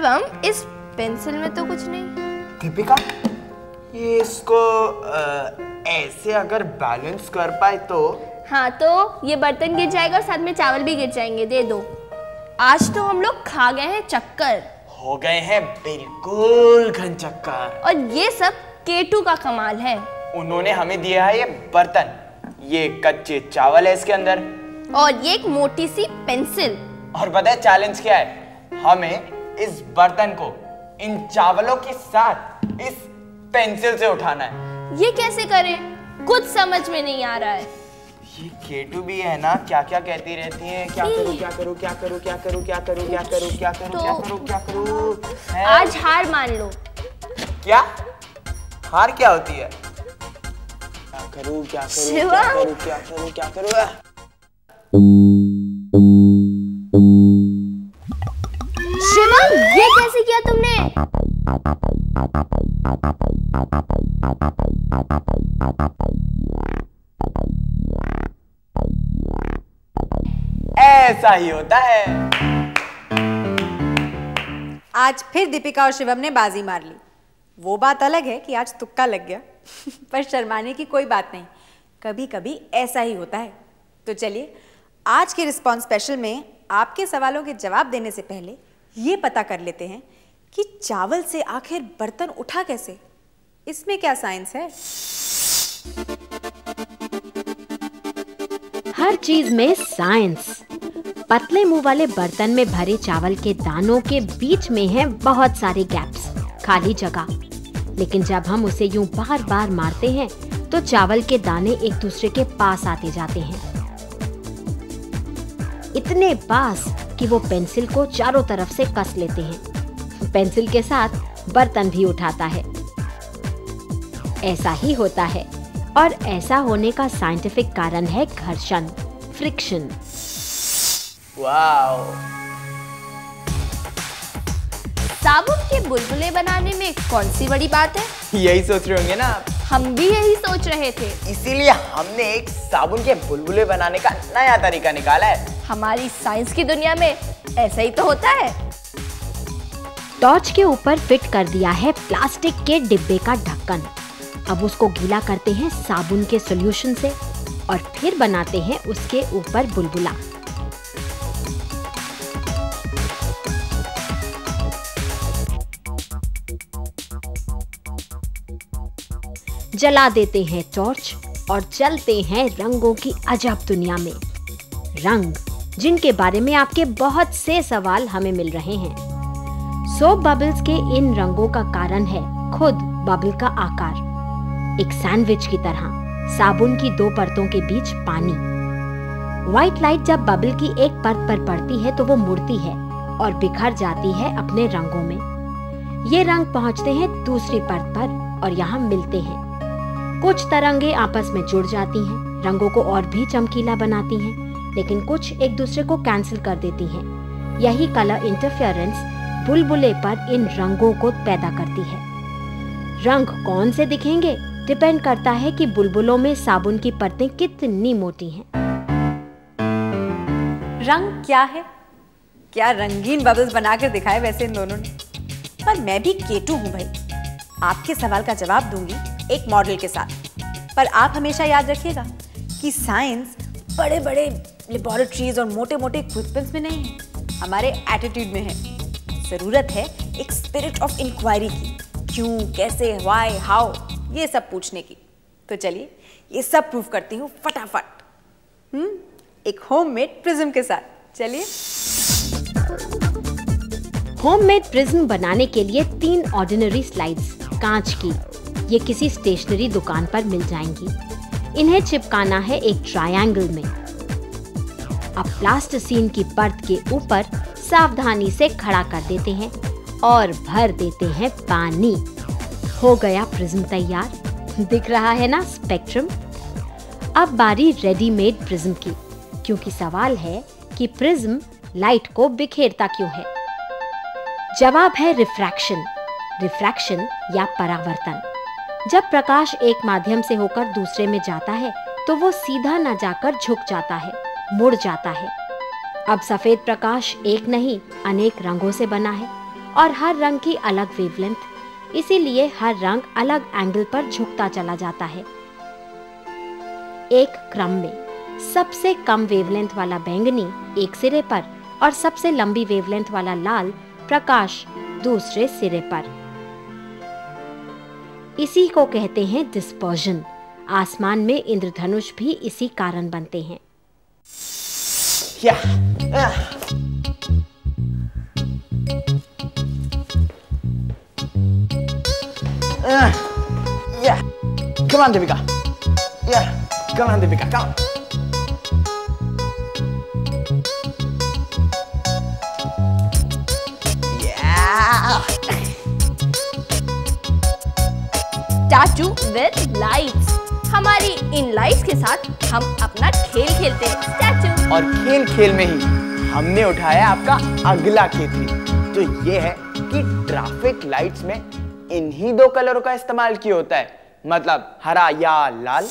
शिवम, इस पेंसिल में तो कुछ नहीं। दीपिका, ये इसको ऐसे अगर बैलेंस कर पाए तो। हाँ, तो ये बर्तन गिर जाएगा और साथ में चावल भी गिर जाएंगे। दे दो। आज तो हम लोग खा गए हैं चक्कर, हो गए हैं बिल्कुल घन चक्कर। और ये सब केटू का कमाल है। उन्होंने हमें दिया है ये बर्तन, ये कच्चे चावल है इसके अंदर, और ये एक मोटी सी पेंसिल। और पता है चैलेंज क्या है? हमें इस बर्तन को इन चावलों के साथ इस पेंसिल से उठाना है। ये कैसे करें? कुछ समझ में नहीं आ रहा है। ये केटू भी है ना, क्या क्या कहती रहती है, क्या करूं क्या करूं क्या करूं क्या करूं क्या करूं क्या करूं क्या करूं क्या करूं क्या करूं। आज हार मान लो। क्या हार क्या होती है? क्या करूं क्या करूं क्या करूं क्या करूं क्या करूं। शिवम, ये कैसे किया तुमने? ऐसा ही होता है। आज फिर दीपिका और शिवम ने बाजी मार ली। वो बात अलग है कि आज तुक्का लग गया पर शर्माने की कोई बात नहीं, कभी कभी ऐसा ही होता है। तो चलिए, आज के रिस्पॉन्स स्पेशल में आपके सवालों के जवाब देने से पहले ये पता कर लेते हैं कि चावल से आखिर बर्तन उठा कैसे। इसमें क्या साइंस है? हर चीज में साइंस। पतले मुंह वाले बर्तन में भरे चावल के दानों के बीच में हैं बहुत सारे गैप्स, खाली जगह। लेकिन जब हम उसे यूं बार बार मारते हैं तो चावल के दाने एक दूसरे के पास आते जाते हैं, इतने पास कि वो पेंसिल को चारों तरफ से कस लेते हैं। पेंसिल के साथ बर्तन भी उठाता है। ऐसा ही होता है, और ऐसा होने का साइंटिफिक कारण है घर्षण, फ्रिक्शन। वाओ। साबुन के बुलबुले बनाने में कौन सी बड़ी बात है? यही सोच रहे होंगे ना आप। हम भी यही सोच रहे थे, इसीलिए हमने एक साबुन के बुलबुले बनाने का नया तरीका निकाला है। हमारी साइंस की दुनिया में ऐसा ही तो होता है। टॉर्च के ऊपर फिट कर दिया है प्लास्टिक के डिब्बे का ढक्कन। अब उसको गीला करते हैं साबुन के सॉल्यूशन से और फिर बनाते हैं उसके ऊपर बुलबुला। जला देते हैं टॉर्च और चलते हैं रंगों की अजब दुनिया में। रंग जिनके बारे में आपके बहुत से सवाल हमें मिल रहे हैं। सोप बबल्स के इन रंगों का कारण है खुद बबल का आकार, एक सैंडविच की तरह, साबुन की दो परतों के बीच पानी। व्हाइट लाइट जब बबल की एक परत पर पड़ती है तो वो मुड़ती है और बिखर जाती है अपने रंगों में। ये रंग पहुंचते हैं दूसरी परत पर और यहाँ मिलते हैं। कुछ तरंगे आपस में जुड़ जाती हैं, रंगों को और भी चमकीला बनाती हैं, लेकिन कुछ एक दूसरे को कैंसिल कर देती हैं। यही कलर इंटरफेरेंस बुलबुले पर इन रंगों को पैदा करती है। रंग कौन से दिखेंगे डिपेंड करता है कि बुलबुलों में साबुन की परतें कितनी मोटी हैं। रंग क्या है? क्या रंगीन बबल्स बनाकर दिखाए वैसे इन दोनों ने। पर मैं भी केटू हूँ भाई, आपके सवाल का जवाब दूंगी एक मॉडल के साथ। पर आप हमेशा याद रखिएगा कि साइंस बड़े बड़े लेबोरेटरीज और मोटे मोटे इक्विपमेंट्स में नहीं है, हमारे एटीट्यूड में है। जरूरत है एक स्पिरिट ऑफ इंक्वायरी की, क्यों, कैसे, व्हाई, हाउ, ये सब पूछने की। तो चलिए ये सब प्रूव करती हूँ फटाफट। एक होममेड प्रिज्म के साथ। चलिए। होममेड प्रिज्म बनाने के लिए 3 ऑर्डिनरी स्लाइड्स कांच की, ये किसी स्टेशनरी दुकान पर मिल जाएंगी। इन्हें चिपकाना है एक ट्रायंगल में। अब प्लास्टिसीन की परत के ऊपर सावधानी से खड़ा कर देते हैं और भर देते हैं पानी। हो गया प्रिज्म तैयार। दिख रहा है ना स्पेक्ट्रम। अब बारी रेडीमेड प्रिज्म की, क्योंकि सवाल है कि प्रिज्म लाइट को बिखेरता क्यों है। जवाब है रिफ्रैक्शन। रिफ्रैक्शन या परावर्तन। जब प्रकाश एक माध्यम से होकर दूसरे में जाता है तो वो सीधा न जाकर झुक जाता है, मुड़ जाता है। अब सफेद प्रकाश एक नहीं अनेक रंगों से बना है और हर रंग की अलग वेवलेंथ, इसीलिए हर रंग अलग एंगल पर झुकता चला जाता है। एक क्रम में सबसे कम वेवलेंथ वाला बैंगनी एक सिरे पर और सबसे लंबी वेवलेंथ वाला लाल प्रकाश दूसरे सिरे पर। इसी को कहते हैं डिस्पर्जन। आसमान में इंद्रधनुष भी इसी कारण बनते हैं। Come on, Deepika. Yeah, come on, Deepika, come. Yeah. Statue with lights. हमारी इन लाइट्स के साथ हम अपना खेल खेलते हैं स्टैचू। और खेल खेल में ही हमने उठाया आपका अगला खेती, जो ये है कि ट्रैफिक लाइट्स में इन्हीं दो कलरों का इस्तेमाल किया होता है, मतलब हरा या लाल।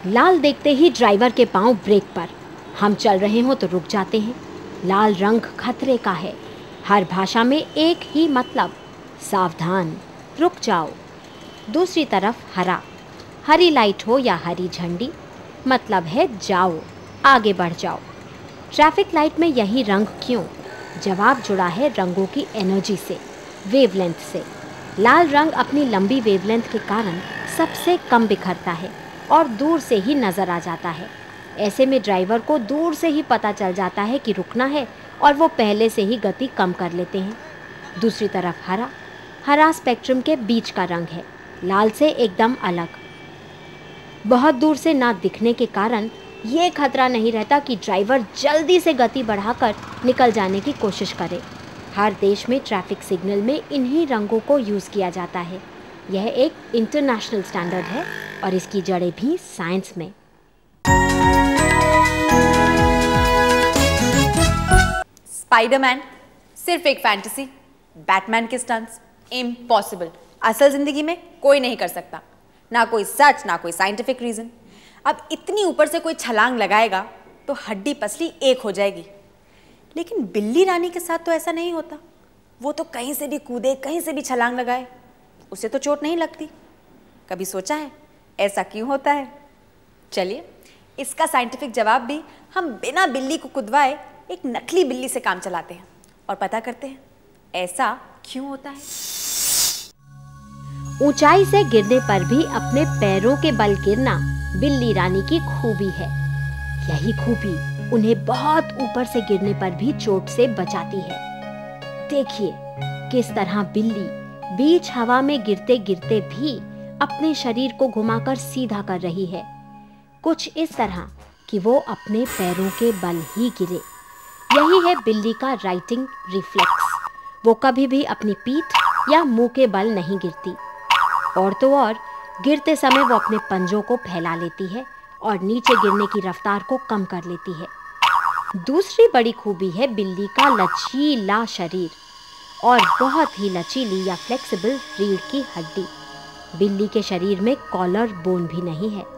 लाल देखते ही ड्राइवर के पांव ब्रेक पर। हम चल रहे हो तो रुक जाते हैं। लाल रंग खतरे का है। हर भाषा में एक ही मतलब, सावधान, रुक जाओ। दूसरी तरफ हरा, हरी लाइट हो या हरी झंडी, मतलब है जाओ, आगे बढ़ जाओ। ट्रैफिक लाइट में यही रंग क्यों? जवाब जुड़ा है रंगों की एनर्जी से, वेवलेंथ से। लाल रंग अपनी लंबी वेवलेंथ के कारण सबसे कम बिखरता है और दूर से ही नजर आ जाता है। ऐसे में ड्राइवर को दूर से ही पता चल जाता है कि रुकना है और वो पहले से ही गति कम कर लेते हैं। दूसरी तरफ हरा, हरा स्पेक्ट्रम के बीच का रंग है, लाल से एकदम अलग। बहुत दूर से ना दिखने के कारण ये खतरा नहीं रहता कि ड्राइवर जल्दी से गति बढ़ाकर निकल जाने की कोशिश करे। हर देश में ट्रैफिक सिग्नल में इन्हीं रंगों को यूज़ किया जाता है। यह एक इंटरनेशनल स्टैंडर्ड है और इसकी जड़ें भी साइंस में। स्पाइडरमैन सिर्फ एक फैंटेसी, बैटमैन के स्टंट्स इम्पॉसिबल, असल जिंदगी में कोई नहीं कर सकता। ना कोई सच, ना कोई साइंटिफिक रीजन। अब इतनी ऊपर से कोई छलांग लगाएगा तो हड्डी पसली एक हो जाएगी। लेकिन बिल्ली रानी के साथ तो ऐसा नहीं होता। वो तो कहीं से भी कूदे, कहीं से भी छलांग लगाए, उसे तो चोट नहीं लगती। कभी सोचा है ऐसा क्यों होता है? चलिए, इसका साइंटिफिक जवाब भी हम बिना बिल्ली को कुदवाए एक नकली बिल्ली से काम चलाते हैं और पता करते हैं ऐसा क्यों होता है। ऊंचाई से गिरने पर भी अपने पैरों के बल गिरना बिल्ली रानी की खूबी है। यही खूबी उन्हें बहुत ऊपर से गिरने पर भी चोट से बचाती है। देखिए किस तरह बिल्ली बीच हवा में गिरते गिरते भी अपने शरीर को घुमाकर सीधा कर रही है, कुछ इस तरह कि वो अपने पैरों के बल ही गिरे। यही है बिल्ली का राइटिंग रिफ्लेक्स। वो कभी भी अपनी पीठ या मुंह के बल नहीं गिरती। और तो और गिरते समय वो अपने पंजों को फैला लेती है और नीचे गिरने की रफ्तार को कम कर लेती है। दूसरी बड़ी खूबी है बिल्ली का लचीला शरीर और बहुत ही लचीली या फ्लेक्सिबल रीढ़ की हड्डी। बिल्ली के शरीर में कॉलर बोन भी नहीं है।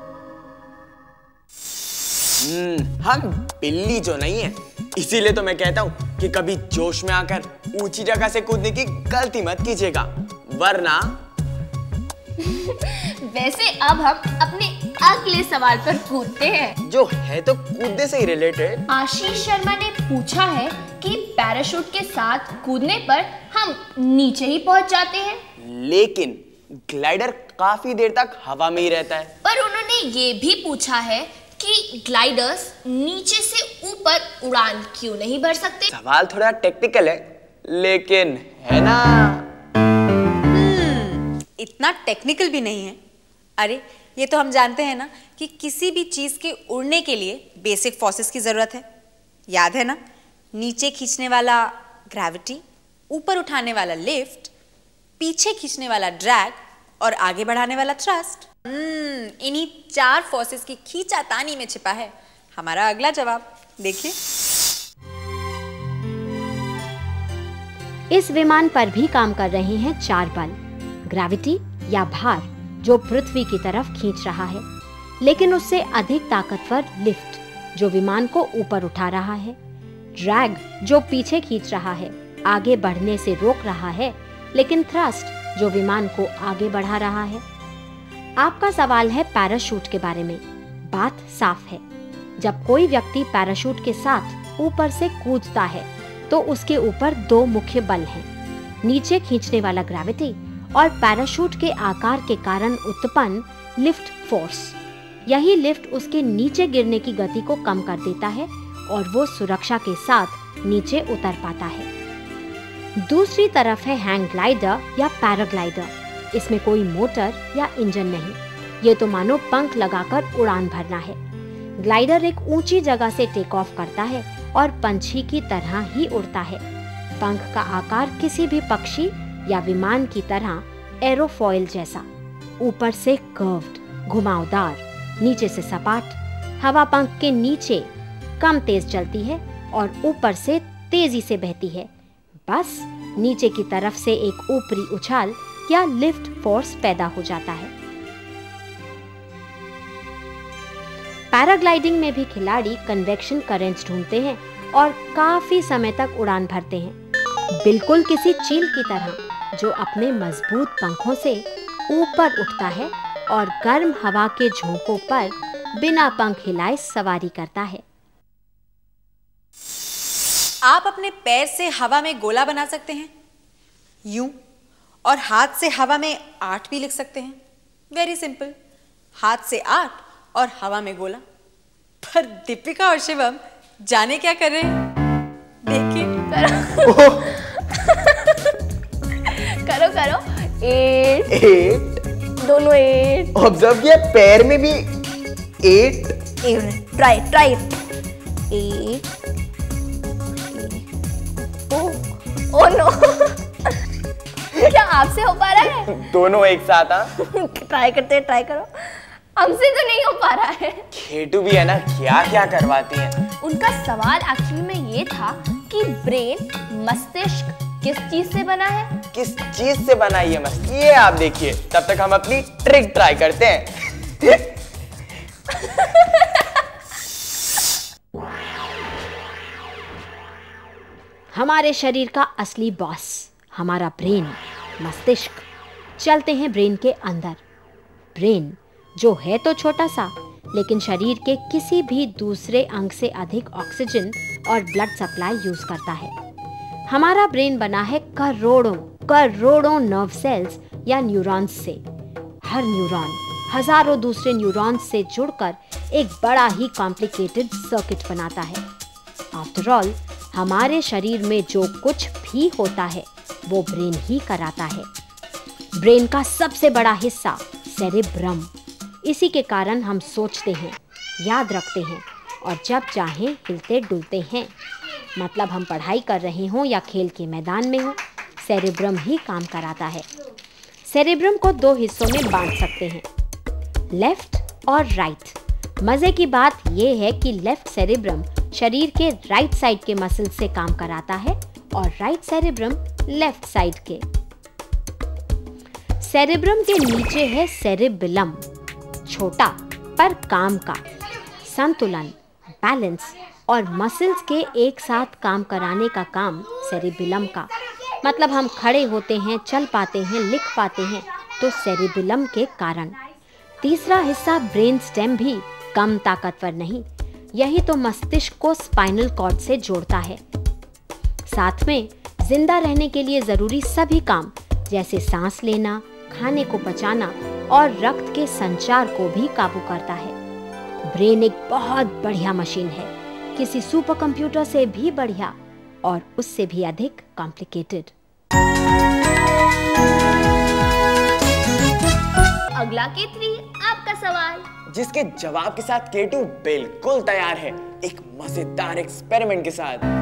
हम बिल्ली जो नहीं है, इसीलिए तो मैं कहता हूँ कि कभी जोश में आकर ऊंची जगह से कूदने की गलती मत कीजिएगा, वरना वैसे अब हम अपने अगले सवाल पर कूदते हैं, जो है तो कूदने से ही रिलेटेड। आशीष शर्मा ने पूछा है कि पैराशूट के साथ कूदने पर हम नीचे ही पहुंच जाते हैं, लेकिन ग्लाइडर काफी देर तक हवा में ही रहता है। पर उन्होंने ये भी पूछा है कि ग्लाइडर्स नीचे से ऊपर उड़ान क्यों नहीं भर सकते। सवाल थोड़ा टेक्निकल है, लेकिन है ना। इतना टेक्निकल भी नहीं है। अरे ये तो हम जानते हैं ना कि किसी भी चीज के उड़ने के लिए बेसिक फोर्सेस की जरूरत है। याद है ना, नीचे खींचने वाला ग्रेविटी, ऊपर उठाने वाला लिफ्ट, पीछे खींचने वाला ड्रैग और आगे बढ़ाने वाला थ्रस्ट। इन्हीं 4 फोर्सेस की खींचातानी में छिपा है हमारा अगला जवाब। देखिए, इस विमान पर भी काम कर रहे हैं 4 बल, ग्रेविटी या भार जो पृथ्वी की तरफ खींच रहा है, लेकिन उससे अधिक ताकतवर लिफ्ट जो विमान को ऊपर उठा रहा है, ड्रैग जो पीछे खींच रहा है, आगे बढ़ने से रोक रहा है, लेकिन थ्रस्ट जो विमान को आगे बढ़ा रहा है। आपका सवाल है पैराशूट के बारे में। बात साफ है, जब कोई व्यक्ति पैराशूट के साथ ऊपर से कूदता है तो उसके ऊपर दो मुख्य बल हैं, नीचे खींचने वाला ग्रेविटी और पैराशूट के आकार के कारण उत्पन्न लिफ्ट फोर्स। यही लिफ्ट उसके नीचे गिरने की गति को कम कर देता है और वो सुरक्षा के साथ नीचे उतर पाता है। दूसरी तरफ है हैंग ग्लाइडर या पैराग्लाइडर। इसमें कोई मोटर या इंजन नहीं, ये तो मानो पंख लगाकर उड़ान भरना है। ग्लाइडर एक ऊंची जगह से टेक ऑफ करता है और पंछी की तरह ही उड़ता है। पंख का आकार किसी भी पक्षी या विमान की तरह एरोफॉइल जैसा, ऊपर से कर्व्ड घुमावदार, नीचे से सपाट। हवा पंख के नीचे कम तेज चलती है और ऊपर से तेजी से बहती है। बस नीचे की तरफ से एक ऊपरी उछाल या लिफ्ट फोर्स पैदा हो जाता है। पैराग्लाइडिंग में भी खिलाड़ी कन्वेक्शन करंट्स ढूंढते हैं और काफी समय तक उड़ान भरते हैं, बिल्कुल किसी चील की तरह जो अपने मजबूत पंखों से ऊपर उठता है और गर्म हवा के झोंकों पर बिना पंख हिलाए सवारी करता है। आप अपने पैर से हवा में गोला बना सकते हैं यूं, और हाथ से हवा में 8 भी लिख सकते हैं। वेरी सिंपल, हाथ से 8 और हवा में गोला। पर दीपिका और शिवम जाने क्या कर रहे हैं, देखिए। करो करो 8 दोनों 8। ऑब्जर्व किया, पैर में भी 8। ट्राई 8। ओह नो, क्या आपसे हो पा रहा है? दोनों एक साथ। हाँ, ट्राई करो। हमसे तो नहीं हो पा रहा है। खेटू भी है ना, क्या क्या करवाती है। उनका सवाल एक्चुअली में ये था कि ब्रेन, मस्तिष्क किस चीज से बना है? किस चीज से बना ये मस्त, ये आप देखिए। तब तक हम अपनी ट्रिक ट्राई करते हैं। हमारे शरीर का असली बॉस हमारा ब्रेन, मस्तिष्क। चलते हैं ब्रेन के अंदर। ब्रेन जो है तो छोटा सा, लेकिन शरीर के किसी भी दूसरे अंग से अधिक ऑक्सीजन और ब्लड सप्लाई यूज करता है। हमारा ब्रेन बना है करोड़ों नर्व सेल्स या न्यूरॉन्स से। हर न्यूरॉन हजारों दूसरे न्यूरॉन्स से जुड़कर एक बड़ा ही कॉम्प्लिकेटेड सर्किट बनाता है। आफ्टर ऑल, हमारे शरीर में जो कुछ भी होता है वो ब्रेन ही कराता है। ब्रेन का सबसे बड़ा हिस्सा सेरेब्रम। इसी के कारण हम सोचते हैं, याद रखते हैं और जब चाहें हिलते डुलते हैं। मतलब हम पढ़ाई कर रहे हों या खेल के मैदान में हों, सेरेब्रम ही काम कराता है। सेरेब्रम को 2 हिस्सों में बांट सकते हैं, लेफ्ट और राइट। मजे की बात यह है कि लेफ्ट सेरेब्रम शरीर के राइट साइड के मसल से काम कराता है और राइट सेरेब्रम लेफ्ट साइड के। सेरेब्रम के नीचे है सेरेबेलम, छोटा पर काम का। संतुलन, बैलेंस और मसल्स के एक साथ काम कराने का काम सेरेबेलम का। मतलब हम खड़े होते हैं, चल पाते हैं, लिख पाते हैं तो सेरेबेलम के कारण। तीसरा हिस्सा ब्रेन स्टेम भी कम ताकतवर नहीं, यही तो मस्तिष्क को स्पाइनल कॉर्ड से जोड़ता है। साथ में जिंदा रहने के लिए जरूरी सभी काम जैसे सांस लेना, खाने को पचाना और रक्त के संचार को भी काबू करता है। ब्रेन एक बहुत बढ़िया मशीन है, किसी सुपर कंप्यूटर से भी बढ़िया और उससे भी अधिक कॉम्प्लिकेटेड। अगला केतली, आपका सवाल, जिसके जवाब के साथ केटू बिल्कुल तैयार है एक मजेदार एक्सपेरिमेंट के साथ।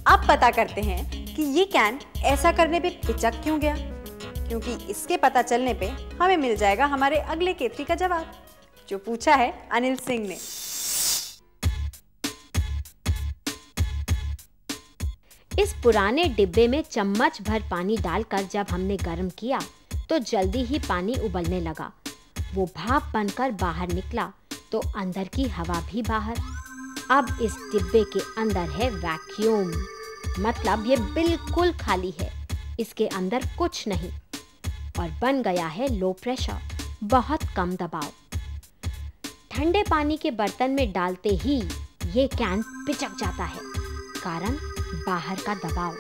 अब पता करते हैं कि ये कैन ऐसा करने पे पिचक क्यों गया, क्योंकि इसके पता चलने पे हमें मिल जाएगा हमारे अगले केतली का जवाब, जो पूछा है अनिल सिंह ने। इस पुराने डिब्बे में चम्मच भर पानी डालकर जब हमने गर्म किया तो जल्दी ही पानी उबलने लगा। वो भाप बनकर बाहर निकला तो अंदर की हवा भी बाहर। अब इस डिब्बे के अंदर है वैक्यूम, मतलब ये बिल्कुल खाली है, इसके अंदर कुछ नहीं, और बन गया है लो प्रेशर, बहुत कम दबाव। ठंडे पानी के बर्तन में डालते ही ये कैन पिचक जाता है, कारण बाहर का दबाव।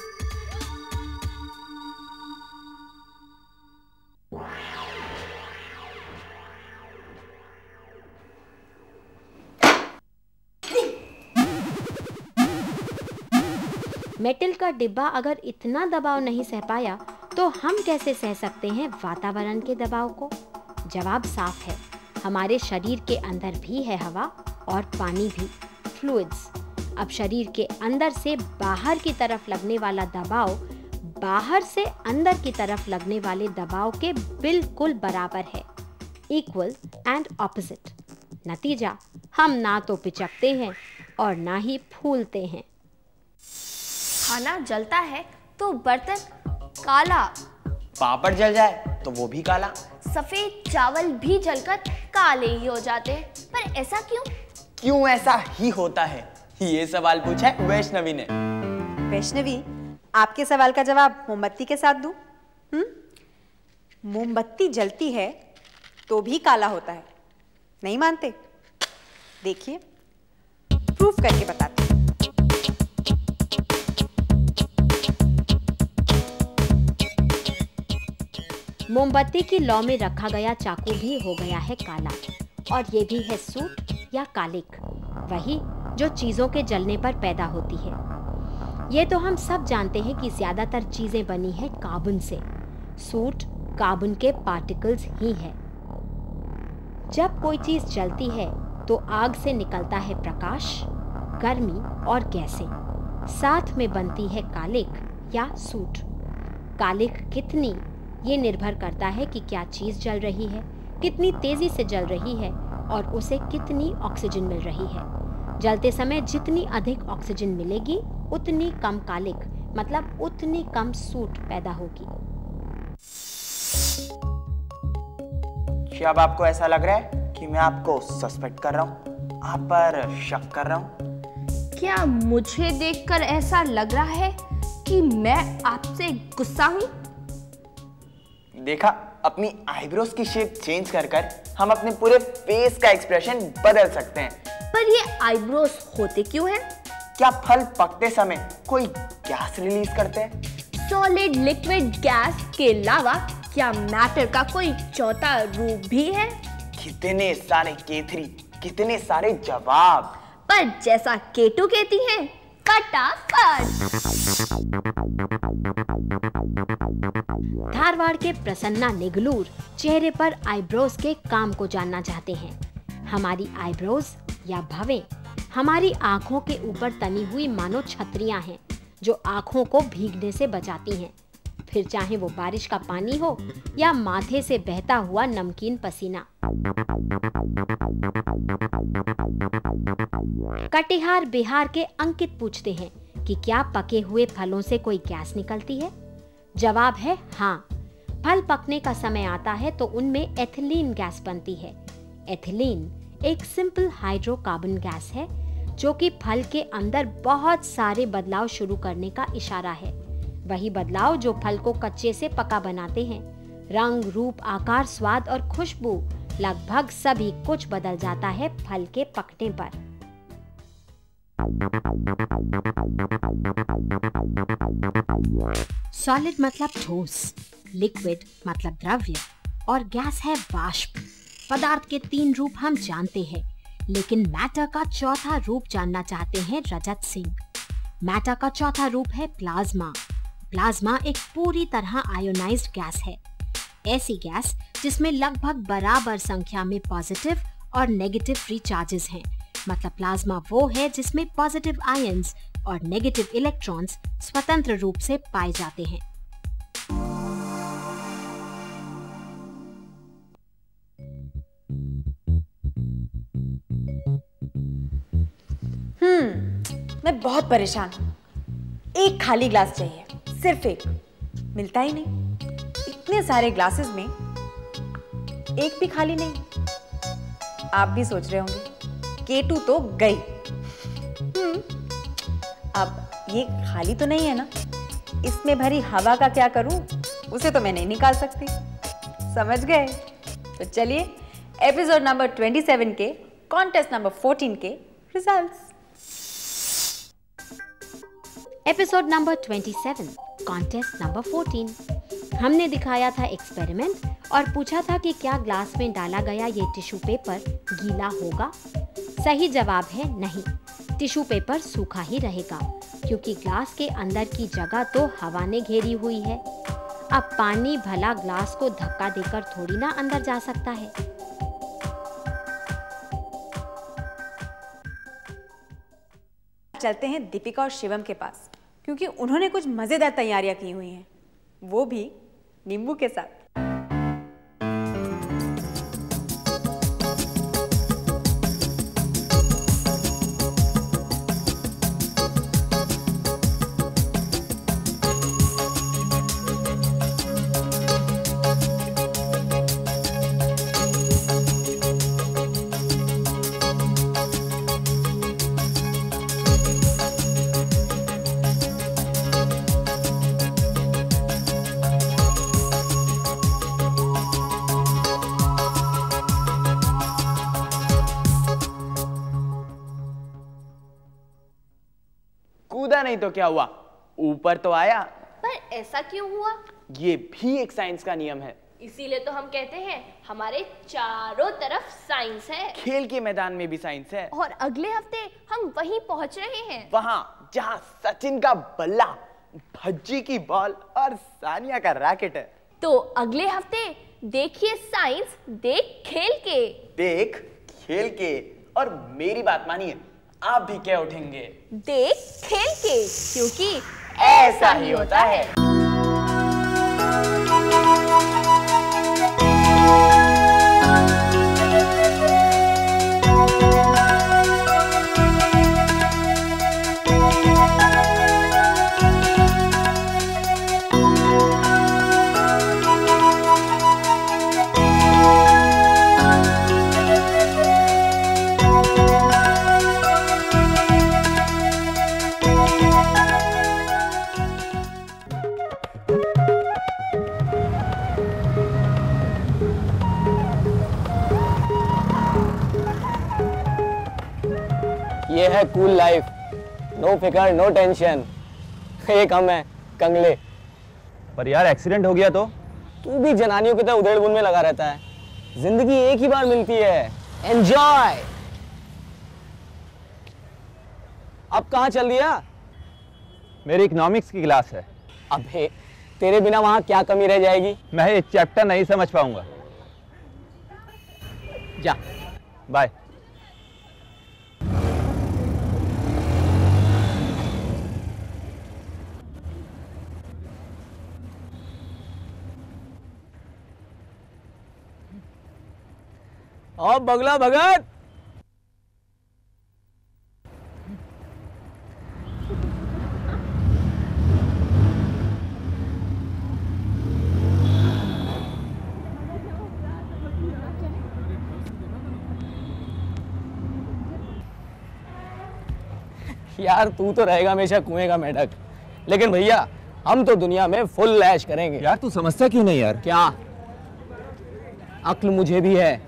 मेटल का डिब्बा अगर इतना दबाव नहीं सह पाया तो हम कैसे सह सकते हैं वातावरण के दबाव को? जवाब साफ है, हमारे शरीर के अंदर भी है हवा और पानी भी, फ्लूइड्स। अब शरीर के अंदर से बाहर की तरफ लगने वाला दबाव बाहर से अंदर की तरफ लगने वाले दबाव के बिल्कुल बराबर है, इक्वल एंड ऑपोजिट। नतीजा, हम ना तो पिचकते हैं और ना ही फूलते हैं। खाना जलता है तो बर्तन काला, पापड़ जल जाए तो वो भी काला, सफेद चावल भी जलकर काले ही हो जाते हैं। पर ऐसा क्यों? क्यों ऐसा ही होता है, ये सवाल पूछा है वैष्णवी ने। वैष्णवी, आपके सवाल का जवाब मोमबत्ती के साथ दूं? मोमबत्ती जलती है तो भी काला होता है, नहीं मानते? देखिए, प्रूफ करके बताते हैं। मोमबत्ती की लौ में रखा गया चाकू भी हो गया है काला, और ये भी है सूट या कालिक, वही जो चीजों के जलने पर पैदा होती है। ये तो हम सब जानते हैं कि ज्यादातर चीजें बनी है कार्बन से। सूट कार्बन के पार्टिकल्स ही है। जब कोई चीज जलती है तो आग से निकलता है प्रकाश, गर्मी और गैसें, साथ में बनती है कालिक या सूट। कालिक कितनी, ये निर्भर करता है कि क्या चीज जल रही है, कितनी तेजी से जल रही है और उसे कितनी ऑक्सीजन मिल रही है। जलते समय जितनी अधिक ऑक्सीजन मिलेगी उतनी कम कालिक, मतलब उतनी कम सूट पैदा होगी। क्या अब आपको ऐसा लग रहा है कि मैं आपको सस्पेक्ट कर रहा हूँ, आप पर शक कर रहा हूँ? क्या मुझे देखकर ऐसा लग रहा है कि मैं आपसे गुस्सा हूँ? देखा, अपनी आईब्रोज की शेप चेंज कर हम अपने पूरे फेस का एक्सप्रेशन बदल सकते हैं। पर ये आईब्रोज होते क्यों हैं? क्या फल पकते समय कोई गैस रिलीज करते हैं? सॉलिड लिक्विड गैस के अलावा क्या मैटर का कोई चौथा रूप भी है? कितने सारे केथरी, कितने सारे जवाब। पर जैसा केटू कहती हैं, फटाफट। धारवाड़ के प्रसन्ना निगलूर चेहरे पर आईब्रोज के काम को जानना चाहते हैं। हमारी आईब्रोज या भवें हमारी आंखों के ऊपर तनी हुई मानो छतरियां हैं, जो आंखों को भीगने से बचाती हैं, फिर चाहे वो बारिश का पानी हो या माथे से बहता हुआ नमकीन पसीना। कटिहार बिहार के अंकित पूछते हैं कि क्या पके हुए फलों से कोई गैस निकलती है? जवाब है हाँ। फल पकने का समय आता है तो उनमें एथिलीन गैस बनती है। एथिलीन एक सिंपल हाइड्रोकार्बन गैस है जो कि फल के अंदर बहुत सारे बदलाव शुरू करने का इशारा है। वही बदलाव जो फल को कच्चे से पका बनाते हैं। रंग, रूप, आकार, स्वाद और खुशबू, लगभग सभी कुछ बदल जाता है फल के पकने पर। सॉलिड मतलब ठोस, लिक्विड मतलब द्रव्य और गैस है वाष्प। पदार्थ के 3 रूप हम जानते हैं, लेकिन मैटर का चौथा रूप जानना चाहते हैं रजत सिंह। मैटर का चौथा रूप है प्लाज्मा। प्लाज्मा एक पूरी तरह आयोनाइज्ड गैस है, ऐसी गैस जिसमें लगभग बराबर संख्या में पॉजिटिव और नेगेटिव फ्री चार्जेस हैं। मतलब प्लाज्मा वो है जिसमें पॉजिटिव आयंस और नेगेटिव इलेक्ट्रॉन्स स्वतंत्र रूप से पाए जाते हैं। मैं बहुत परेशान हूँ। एक खाली ग्लास चाहिए, सिर्फ एक। मिलता ही नहीं। इतने सारे ग्लासेस में एक भी खाली नहीं। आप भी सोच रहे होंगे केटू तो गई। अब ये खाली तो नहीं है ना, इसमें भरी हवा का क्या करूं, उसे तो मैं नहीं निकाल सकती। समझ गए? तो चलिए एपिसोड नंबर 27 के कॉन्टेस्ट नंबर 14 के results. Episode number 27, contest number 14। हमने दिखाया था एक्सपेरिमेंट और पूछा था कि क्या ग्लास में डाला गया ये टिश्यू पेपर गीला होगा। सही जवाब है नहीं, टिश्यू पेपर सूखा ही रहेगा, क्योंकि ग्लास के अंदर की जगह तो हवा ने घेरी हुई है। अब पानी भला ग्लास को धक्का देकर थोड़ी ना अंदर जा सकता है। चलते हैं दीपिका और शिवम के पास, क्योंकि उन्होंने कुछ मजेदार तैयारियां की हुई हैं, वो भी नींबू के साथ। कूदा नहीं तो क्या हुआ, ऊपर तो आया। पर ऐसा क्यों हुआ? ये भी एक साइंस का नियम है। इसीलिए तो हम कहते हैं हमारे चारों तरफ साइंस है। खेल के मैदान में भी साइंस है। और अगले हफ्ते हम वहीं पहुंच रहे हैं, वहां जहां सचिन का बल्ला, भज्जी की बॉल और सानिया का रैकेट है। तो अगले हफ्ते देखिए साइंस, देख खेल के। देख खेल के, और मेरी बात मानिए, आप भी क्या उठेंगे? देख खेल के, क्योंकि ऐसा ही होता है। ये है कूल लाइफ, नो फिकर नो टेंशन। एक हम है कंगले। पर यार एक्सीडेंट हो गया तो? तू भी जनानियों की तरह उधेड़-बुन में लगा रहता है। जिंदगी एक ही बार मिलती है, एंजॉय। अब कहाँ चल दिया? मेरी इकोनॉमिक्स की क्लास है। अबे तेरे बिना वहां क्या कमी रह जाएगी? मैं ये चैप्टर नहीं समझ पाऊंगा। जा बाय। और बगला भगत। यार तू तो रहेगा हमेशा कुएं का मेढक, लेकिन भैया हम तो दुनिया में फुल ऐश करेंगे। यार तू समझता क्यों नहीं यार? क्या अक्ल मुझे भी है,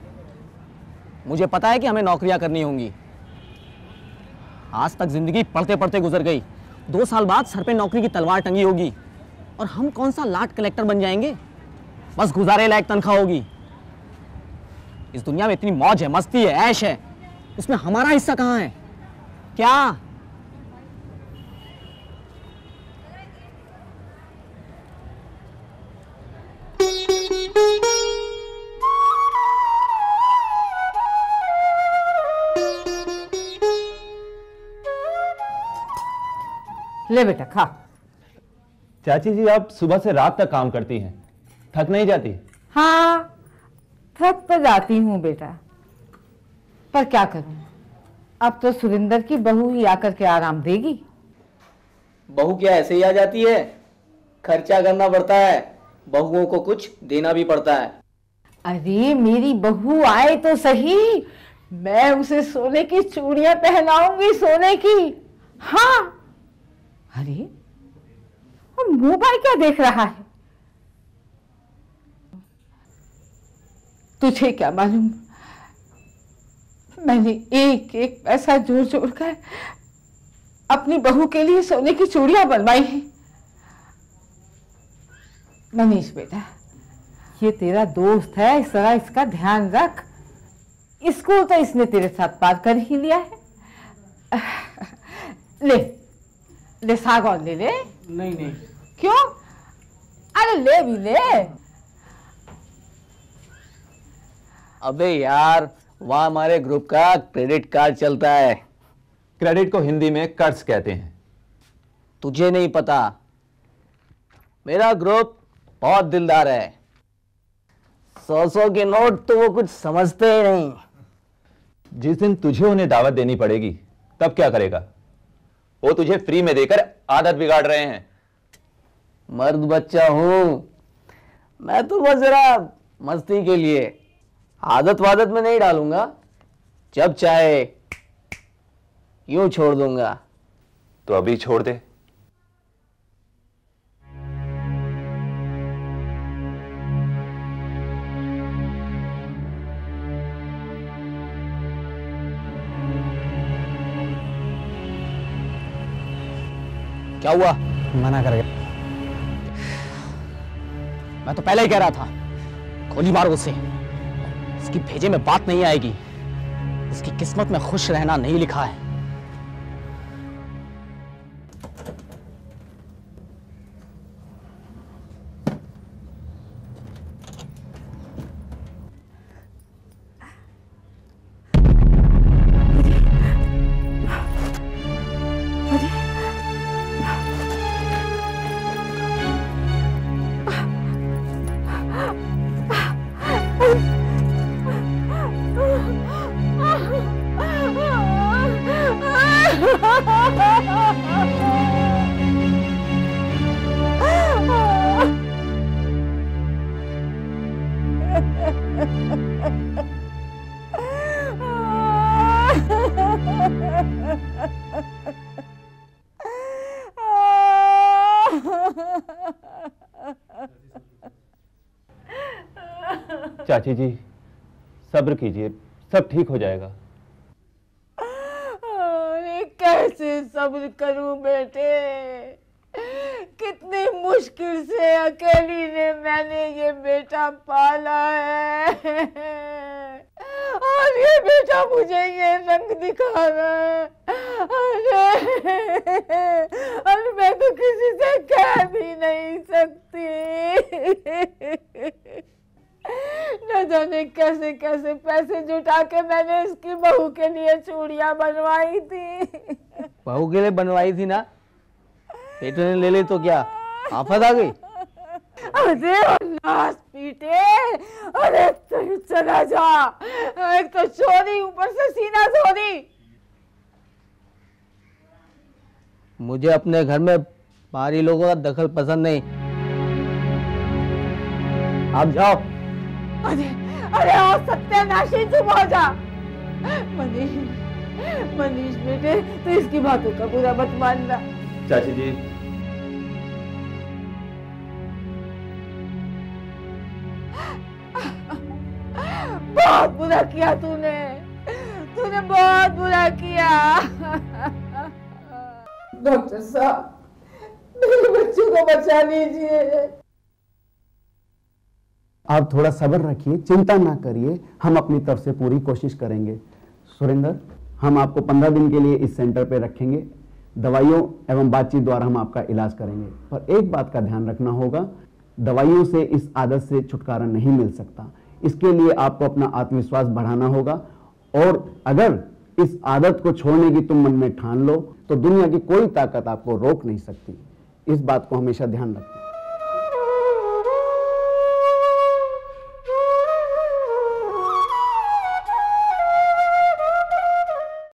मुझे पता है कि हमें नौकरियां करनी होंगी। आज तक जिंदगी पढ़ते पढ़ते गुजर गई, 2 साल बाद सर पे नौकरी की तलवार टंगी होगी और हम कौन सा लाट कलेक्टर बन जाएंगे, बस गुजारे लायक तनख्वाह होगी। इस दुनिया में इतनी मौज है, मस्ती है, ऐश है, उसमें हमारा हिस्सा कहाँ है? क्या ले बेटा खा। चाची जी, आप सुबह से रात तक काम करती हैं, थक नहीं जाती? हाँ थक तो जाती हूँ बेटा, पर क्या करूँ, अब तो सुरेंद्र की बहू ही आकर के आराम देगी। बहू क्या ऐसे ही आ जाती है? खर्चा करना पड़ता है, बहुओं को कुछ देना भी पड़ता है। अरे मेरी बहू आए तो सही, मैं उसे सोने की चूड़ियां पहनाऊंगी, सोने की। हाँ अरे अब मोबाइल क्या देख रहा है? तुझे क्या मालूम, मैंने एक एक पैसा जोड़ जोड़ कर अपनी बहू के लिए सोने की चूड़ियां बनवाई हैं। मनीष बेटा, ये तेरा दोस्त है, इस तरह इसका ध्यान रख। स्कूल तो इसने तेरे साथ पार कर ही लिया है। ले ले सागौन ले ले। नहीं नहीं। क्यों? अरे ले भी ले। अबे यार, वहाँ हमारे ग्रुप का क्रेडिट कार्ड चलता है। क्रेडिट को हिंदी में कर्ज कहते हैं। तुझे नहीं पता, मेरा ग्रुप बहुत दिलदार है। 100 के नोट तो वो कुछ समझते ही नहीं। जिस दिन तुझे उन्हें दावत देनी पड़ेगी तब क्या करेगा? वो तुझे फ्री में देकर आदत बिगाड़ रहे हैं। मर्द बच्चा हूं मैं, तो बस जरा मस्ती के लिए, आदत वादत में नहीं डालूंगा। जब चाहे यूं छोड़ दूंगा। तो अभी छोड़ दे। क्या हुआ? मना कर गया। मैं तो पहले ही कह रहा था, गोली मारो उसे। इसकी भेजे में बात नहीं आएगी, इसकी किस्मत में खुश रहना नहीं लिखा है। चाची जी, सब्र कीजिए, सब ठीक हो जाएगा। अरे कैसे सब्र करूं बेटे, कितनी मुश्किल से अकेली ने मैंने ये बेटा पाला है, और ये बेटा मुझे ये रंग दिखा रहा है। अरे मैं तो किसी से कह भी नहीं सकती। न जाने कैसे कैसे पैसे जुटा के मैंने इसकी बहू के लिए चूड़ियां बनवाई थी। बहू के लिए बनवाई थी ना, पेट ने ले ली तो क्या आफत आ गई? अरे नास पीटे, अरे तू चला जा, एक तो चोरी ऊपर से सीना चोरी। मुझे अपने घर में बाहरी लोगों का दखल पसंद नहीं। आप जाओ। अरे अरे ओ सत्यानाशी, चुप हो जा। मनीष बेटे, तो इसकी बातों का बुरा मत मानना। चाची जी, बहुत बुरा किया तूने बहुत बुरा किया। डॉक्टर साहब, मेरे बच्चों को बचा लीजिए। आप थोड़ा सब्र रखिए, चिंता ना करिए, हम अपनी तरफ से पूरी कोशिश करेंगे। सुरेंद्र, हम आपको 15 दिन के लिए इस सेंटर पे रखेंगे। दवाइयों एवं बातचीत द्वारा हम आपका इलाज करेंगे, पर एक बात का ध्यान रखना होगा, दवाइयों से इस आदत से छुटकारा नहीं मिल सकता। इसके लिए आपको अपना आत्मविश्वास बढ़ाना होगा, और अगर इस आदत को छोड़ने की तुम मन में ठान लो तो दुनिया की कोई ताकत आपको रोक नहीं सकती। इस बात को हमेशा ध्यान रखना।